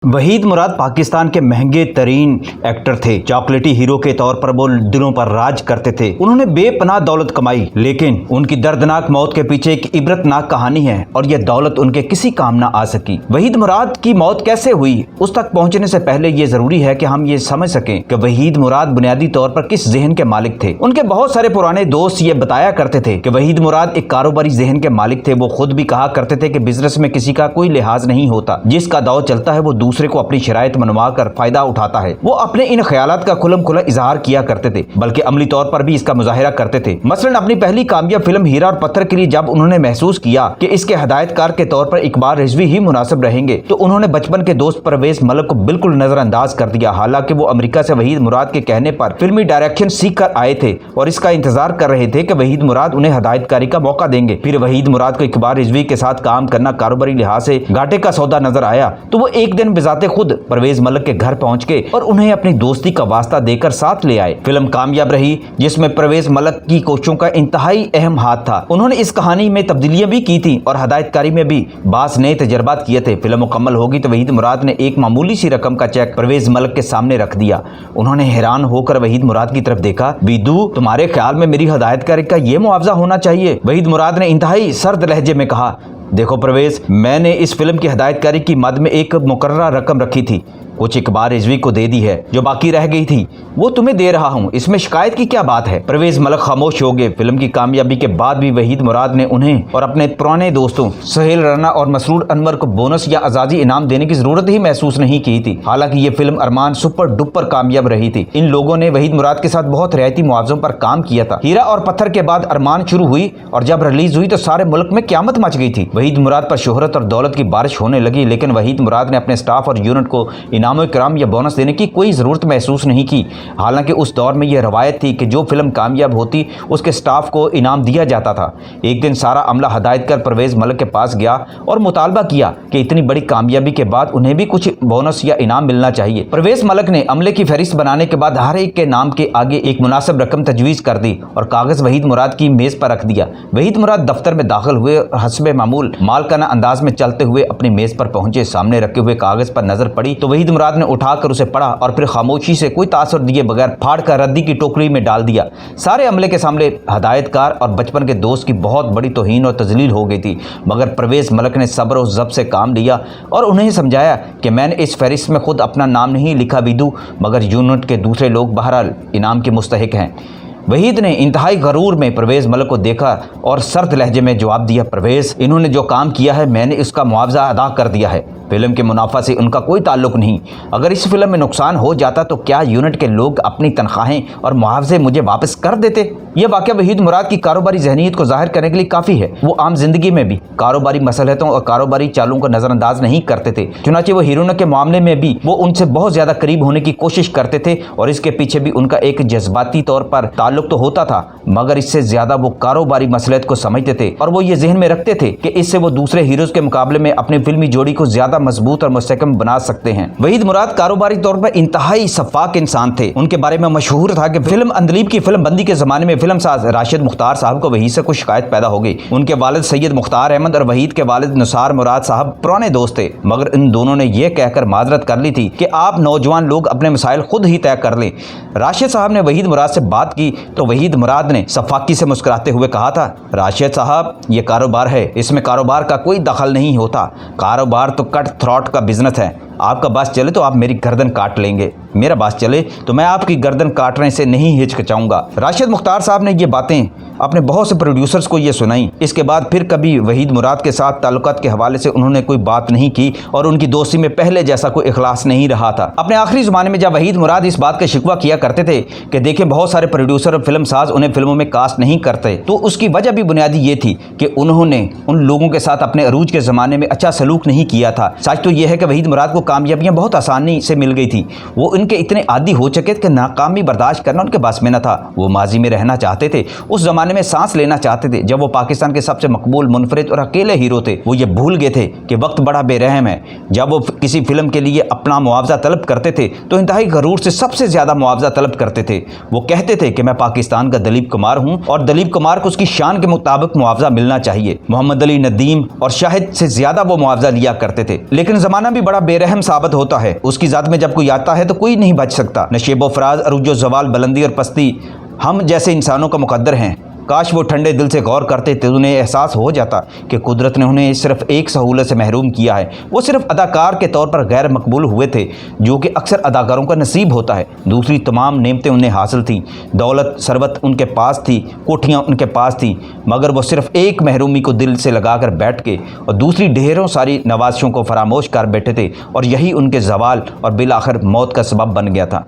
वहीद मुराद पाकिस्तान के महंगे तरीन एक्टर थे। चॉकलेटी हीरो के तौर पर वो दिलों पर राज करते थे। उन्होंने बेपनाह दौलत कमाई, लेकिन उनकी दर्दनाक मौत के पीछे एक इबरतनाक कहानी है और यह दौलत उनके किसी काम ना आ सकी। वहीद मुराद की मौत कैसे हुई, उस तक पहुंचने से पहले ये जरूरी है कि हम ये समझ सकें कि वहीद मुराद बुनियादी तौर पर किस जहन के मालिक थे। उनके बहुत सारे पुराने दोस्त ये बताया करते थे कि वहीद मुराद एक कारोबारी जहन के मालिक थे। वो खुद भी कहा करते थे कि बिजनेस में किसी का कोई लिहाज नहीं होता, जिसका दौर चलता है वो दूसरे को अपनी शराइत मनवा कर फायदा उठाता है। वो अपने इन ख्यालात का खुलम खुला इजहार किया करते थे, बल्कि अमली तौर पर भी इसका मुजाहिरा करते थे। मसलन अपनी पहली कामयाब फिल्म हीरा और पत्थर के लिए जब उन्होंने महसूस किया कि इसके हदायतकार के तौर पर इकबाल रिजवी ही मुनासिब रहेंगे, तो उन्होंने बचपन के दोस्त परवेज मलक को बिल्कुल नजरअंदाज कर दिया। हालांकि वो अमेरिका से वहीद मुराद के कहने पर फिल्मी डायरेक्शन सीख कर आए थे और इसका इंतजार कर रहे थे कि वहीद मुराद उन्हें हदायतकारी का मौका देंगे। फिर वहीद मुराद को इकबाल रिजवी के साथ काम करना कारोबारी लिहाज से घाटे का सौदा नजर आया, तो वो एक दिन बिजाते खुद परवेज मलक के घर पहुंच के और उन्हें अपनी दोस्ती का वास्ता देकर साथ ले आए। फिल्म कामयाब रही, जिसमें परवेज मलक की कोशिशों का इंतहाई अहम हाथ था। उन्होंने इस कहानी में तब्दीलियां भी की थी और हदायतकारी में भी बास नए तजर्बात किए थे। फिल्म मुकम्मल होगी तो वहीद मुराद ने एक मामूली सी रकम का चेक परवेज मलक के सामने रख दिया। उन्होंने हैरान होकर वहीद मुराद की तरफ देखा। बीदू, तुम्हारे ख्याल में मेरी हदायतकारी का ये मुआवजा होना चाहिए? वहीद मुराद ने इंतहाई सर्द लहजे में कहा, देखो परवेज, मैंने इस फिल्म की हदायतकारी की मद में एक मुकर्ररा रकम रखी थी, कुछ इकबाल रिजवी को दे दी है, जो बाकी रह गई थी वो तुम्हें दे रहा हूँ, इसमें शिकायत की क्या बात है? परवेज मलक खामोश हो गए। फिल्म की कामयाबी के बाद भी वहीद मुराद ने उन्हें और अपने पुराने दोस्तों सुहेल राना और मसरूर अनवर को बोनस या आजादी इनाम देने की जरूरत ही महसूस नहीं की थी। हालांकि ये फिल्म अरमान सुपर डुपर कामयाब रही थी। इन लोगों ने वहीद मुराद के साथ बहुत रियायती मुआवजों पर काम किया था। हीरा और पत्थर के बाद अरमान शुरू हुई और जब रिलीज हुई तो सारे मुल्क में क्यामत मच गई थी। वहीद मुराद पर शोहरत और दौलत की बारिश होने लगी, लेकिन वहीद मुराद ने अपने स्टाफ और यूनिट को इनाम इकराम या बोनस देने की कोई ज़रूरत महसूस नहीं की। हालांकि उस दौर में यह रवायत थी कि जो फिल्म कामयाब होती उसके स्टाफ को इनाम दिया जाता था। एक दिन सारा अमला हदायत कर परवेज मलक के पास गया और मुतालबा किया कि इतनी बड़ी कामयाबी के बाद उन्हें भी कुछ बोनस या इनाम मिलना चाहिए। परवेज मलक ने अमले की फहरिस्त बनाने के बाद हर एक के नाम के आगे एक मुनासिब रकम तजवीज़ कर दी और कागज़ वहीद मुराद की मेज़ पर रख दिया। वहीद मुराद दफ्तर में दाखिल हुए और हस्बे मामूल मालकाना अंदाज में चलते हुए अपनी मेज़ पर पहुंचे। सामने रखे हुए कागज़ पर नजर पड़ी तो वहीद मुराद ने उठाकर उसे पढ़ा और फिर खामोशी से कोई तासुर दिए बगैर फाड़ कर रद्दी की टोकरी में डाल दिया। सारे अमले के सामने हदायतकार और बचपन के दोस्त की बहुत बड़ी तौहीन और तजलील हो गई थी, मगर परवेज मलक ने सब्र और ज़ब्त से काम लिया और उन्हें समझाया कि मैंने इस फहरिस्त में खुद अपना नाम नहीं लिखा बीदू, मगर यूनिट के दूसरे लोग बहरहाल इनाम के मुस्तहिक हैं। वहीद ने इंतहाई गरूर में परवेज मलक को देखा और सर्द लहजे में जवाब दिया, परवेज, इन्होंने जो काम किया है मैंने इसका मुआवजा अदा कर दिया है। फिल्म के मुनाफा से उनका कोई ताल्लुक नहीं। अगर इस फिल्म में नुकसान हो जाता तो क्या यूनिट के लोग अपनी तनख्वाहें और मुआवजे मुझे वापस कर देते? यह वाक़या वहीद मुराद की कारोबारी जहनीत को जाहिर करने के लिए काफ़ी है। वो आम जिंदगी में भी कारोबारी मसलहतों और कारोबारी चालों को नज़रअंदाज नहीं करते थे। चुनांचे वो हीरोइनों के मामले में भी वो उनसे बहुत ज़्यादा करीब होने की कोशिश करते थे और इसके पीछे भी उनका एक जज्बाती तौर पर ताल्लुक तो होता था, मगर इससे ज़्यादा वो कारोबारी मसलहत को समझते थे और वो ये जहन में रखते थे कि इससे वो दूसरे हीरोज़ के मुकाबले में अपनी फिल्मी जोड़ी को ज़्यादा मजबूत और मुस्तहकम बना सकते हैं। वहीद मुराद कारोबारी तौर पर इंतहाई शफाक इंसान थे। उनके बारे में मशहूर था कि फिल्म अंदलीब की फिल्म बंदी के जमाने में फिल्म साज राशिद मुख्तार साहब को वहीद से कुछ शिकायत पैदा हो गई। उनके वालिद सैयद मुख्तार अहमद और वहीद के वालिद निसार मुराद साहब पुराने दोस्त थे, मगर इन दोनों ने यह कहकर माजरत कर ली थी कि आप नौजवान लोग अपने मसाइल खुद ही तय कर लें। राशिद साहब ने वहीद मुराद से बात की तो वहीद मुराद ने शफाकी से मुस्कुराते हुए कहा था, राशिद साहब, ये कारोबार है, इसमें कारोबार का कोई दखल नहीं होता। कारोबार तो कट थ्रॉट का बिजनेस है। आपका बास चले तो आप मेरी गर्दन काट लेंगे, मेरा बास चले तो मैं आपकी गर्दन काटने से नहीं हिचकिचाऊंगा। राशिद मुख्तार साहब ने ये बातें अपने बहुत से प्रोड्यूसर्स को ये सुनाई। इसके बाद फिर कभी वहीद मुराद के साथ ताल्लुकात के हवाले से उन्होंने कोई बात नहीं की और उनकी दोस्ती में पहले जैसा कोई इखलास नहीं रहा था। अपने आखिरी ज़माने में जब वहीद मुराद इस बात का शिकवा किया करते थे कि देखें बहुत सारे प्रोड्यूसर और फिल्म साज उन्हें फिल्मों में कास्ट नहीं करते, तो उसकी वजह भी बुनियादी ये थी कि उन्होंने उन लोगों के साथ अपने अरूज के ज़माने में अच्छा सलूक नहीं किया था। सच तो यह है कि वहीद मुराद को कामयाबियाँ बहुत आसानी से मिल गई थी। वो इनके इतने आदी हो चुके थे कि नाकामी बर्दाश्त करना उनके बस में न था। वो माजी में रहना चाहते थे। उस ज़माने जमाने में सांस लेना चाहते थे, जब वो पाकिस्तान के सबसे मकबूल, मुनफरिद और अकेले हीरो थे, वो ये भूल गए थे कि वक्त बड़ा बेरहम है। जब वो किसी फिल्म के लिए अपना मुआवजा तलब करते थे तो इंतहाई गरूर से सबसे ज्यादा मुआवजा तलब करते थे। वो कहते थे कि मैं पाकिस्तान का दलीप कुमार हूं और दलीप कुमार को उसकी शान के मुताबिक मुआवजा मिलना चाहिए। मोहम्मद अली, नदीम और शाहिद से ज्यादा वो मुआवजा लिया करते थे। लेकिन जमाना भी बड़ा बेरहम साबित होता है। उसकी जात में जब कोई आता है तो कोई नहीं बच सकता। नशेबो फराज, अरूजो जवाल, बुलंदी और पस्ती हम जैसे इंसानों का मुकद्दर हैं। काश वो ठंडे दिल से गौर करते तो उन्हें एहसास हो जाता कि कुदरत ने उन्हें सिर्फ एक सहूलत से महरूम किया है। वो सिर्फ अदाकार के तौर पर गैर मकबूल हुए थे, जो कि अक्सर अदाकारों का नसीब होता है। दूसरी तमाम नेमतें उन्हें हासिल थीं, दौलत सरबत उनके पास थी, कोठियाँ उनके पास थीं, मगर वो सिर्फ एक महरूमी को दिल से लगा कर बैठ के और दूसरी ढेरों सारी नवाजिशों को फरामोश कर बैठे थे, और यही उनके जवाल और बिल आखिर मौत का सबब बन गया था।